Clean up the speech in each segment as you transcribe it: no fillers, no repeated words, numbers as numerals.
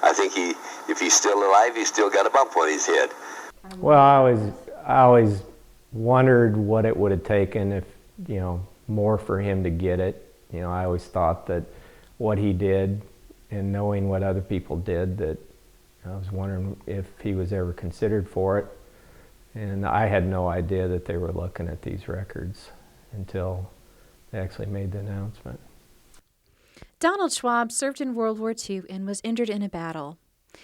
I think if he's still alive, he's still got a bump on his head. Well, I always wondered what it would have taken if, more for him to get it. I always thought that what he did and knowing what other people did, that I was wondering if he was ever considered for it. And I had no idea that they were looking at these records until they actually made the announcement. Donald Schwab served in World War II and was injured in a battle.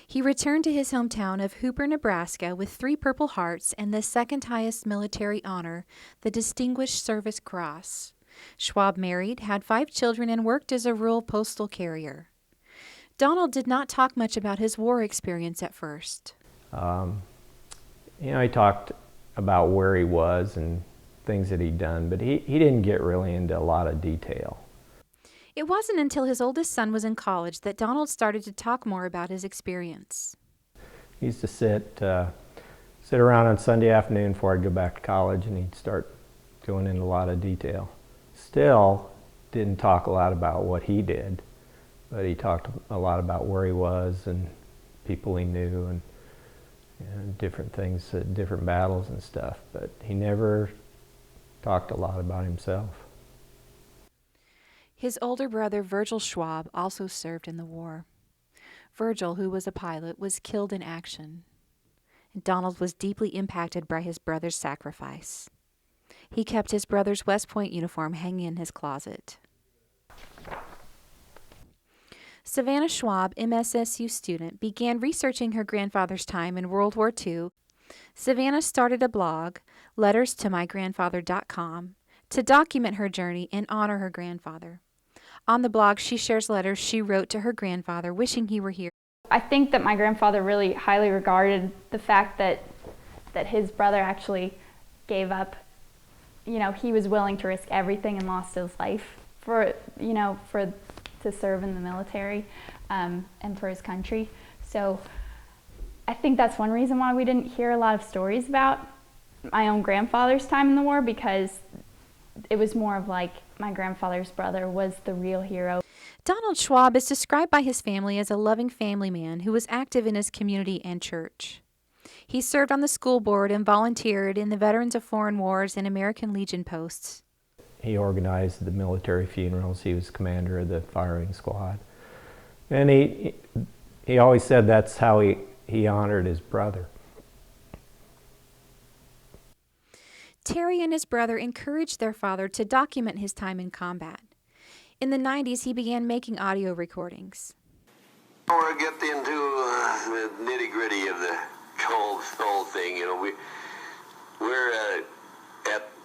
He returned to his hometown of Hooper, Nebraska with 3 Purple Hearts and the second highest military honor, the Distinguished Service Cross. Schwab married, had 5 children, and worked as a rural postal carrier. Donald did not talk much about his war experience at first. He talked about where he was and things that he'd done, but he didn't get really into a lot of detail. It wasn't until his oldest son was in college that Donald started to talk more about his experience. He used to sit around on Sunday afternoon before I'd go back to college, and he'd start going into a lot of detail. Still didn't talk a lot about what he did, but he talked a lot about where he was and people he knew and different things, different battles and stuff, but he never talked a lot about himself. His older brother, Virgil Schwab, also served in the war. Virgil, who was a pilot, was killed in action. Donald was deeply impacted by his brother's sacrifice. He kept his brother's West Point uniform hanging in his closet. Savannah Schwab, MSSU student, began researching her grandfather's time in World War II. Savannah started a blog, letterstomygrandfather.com, to document her journey and honor her grandfather. On the blog, she shares letters she wrote to her grandfather wishing he were here. I think that my grandfather really highly regarded the fact that his brother actually gave up. He was willing to risk everything and lost his life to serve in the military and for his country. So I think that's one reason why we didn't hear a lot of stories about my own grandfather's time in the war, because it was more of like my grandfather's brother was the real hero. Donald Schwab is described by his family as a loving family man who was active in his community and church. He served on the school board and volunteered in the Veterans of Foreign Wars and American Legion posts. He organized the military funerals. He was commander of the firing squad. And he always said that's how he honored his brother. Terry and his brother encouraged their father to document his time in combat. In the 90s, he began making audio recordings. We'll get into the nitty-gritty of the whole thing. We're at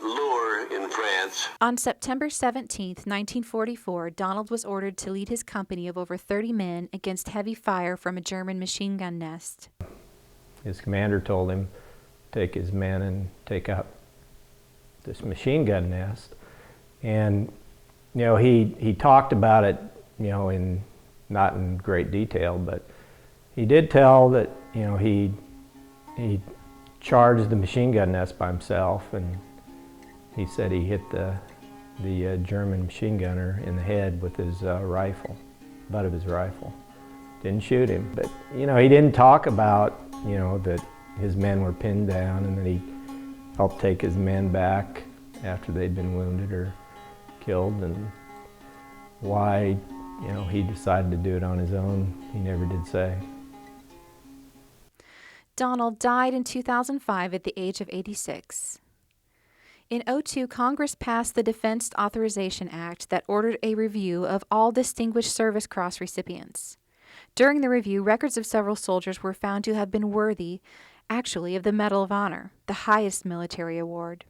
Lourdes in France. On September 17, 1944, Donald was ordered to lead his company of over 30 men against heavy fire from a German machine gun nest. His commander told him to take his men and take out this machine gun nest. And he talked about it, not in great detail, but he did tell that, he charged the machine gun nest by himself, and he said he hit the German machine gunner in the head with his rifle, butt of his rifle. Didn't shoot him, but he didn't talk about that his men were pinned down and that he helped take his men back after they'd been wounded or killed, and why he decided to do it on his own, he never did say. Donald died in 2005 at the age of 86. In 2002, Congress passed the Defense Authorization Act that ordered a review of all Distinguished Service Cross recipients. During the review, records of several soldiers were found to have been worthy, actually, of the Medal of Honor, the highest military award.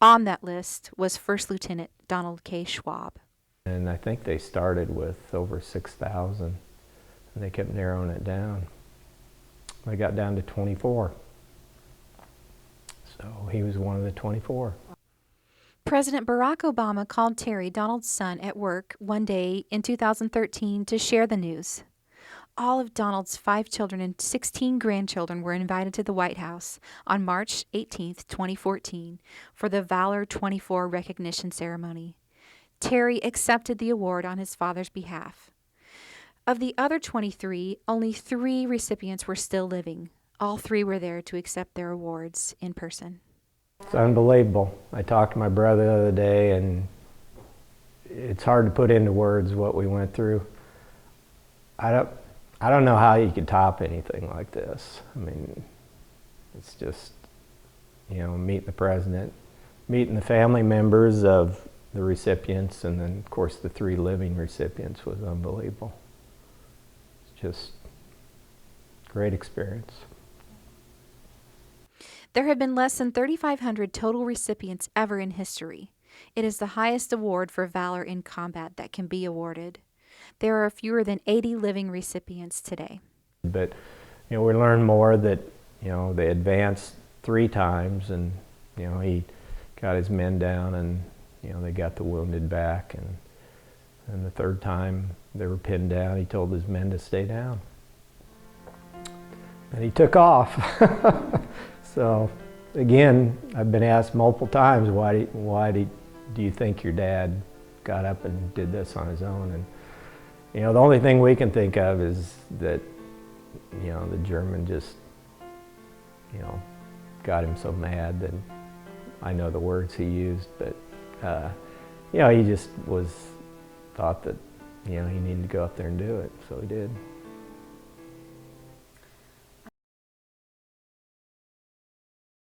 On that list was First Lieutenant Donald K. Schwab. And I think they started with over 6,000, and they kept narrowing it down. They got down to 24. So he was one of the 24. President Barack Obama called Terry, Donald's son, at work one day in 2013 to share the news. All of Donald's 5 children and 16 grandchildren were invited to the White House on March 18, 2014, for the Valor 24 recognition ceremony. Terry accepted the award on his father's behalf. Of the other 23, only 3 recipients were still living. All 3 were there to accept their awards in person. It's unbelievable. I talked to my brother the other day, and it's hard to put into words what we went through. I don't know how you could top anything like this. I mean, it's just, you know, meeting the president, meeting the family members of the recipients, and then, of course, the 3 living recipients was unbelievable. It's just a great experience. There have been less than 3,500 total recipients ever in history. It is the highest award for valor in combat that can be awarded. There are fewer than 80 living recipients today. But, you know, we learned more that, you know, they advanced 3 times, and, you know, he got his men down, and, you know, they got the wounded back, and the 3rd time they were pinned down, he told his men to stay down. And he took off. So, again, I've been asked multiple times, why do you think your dad got up and did this on his own? And, you know, the only thing we can think of is that, you know, the German just, you know, got him so mad that, I know the words he used, but, you know, he just thought that, you know, he needed to go up there and do it, so he did.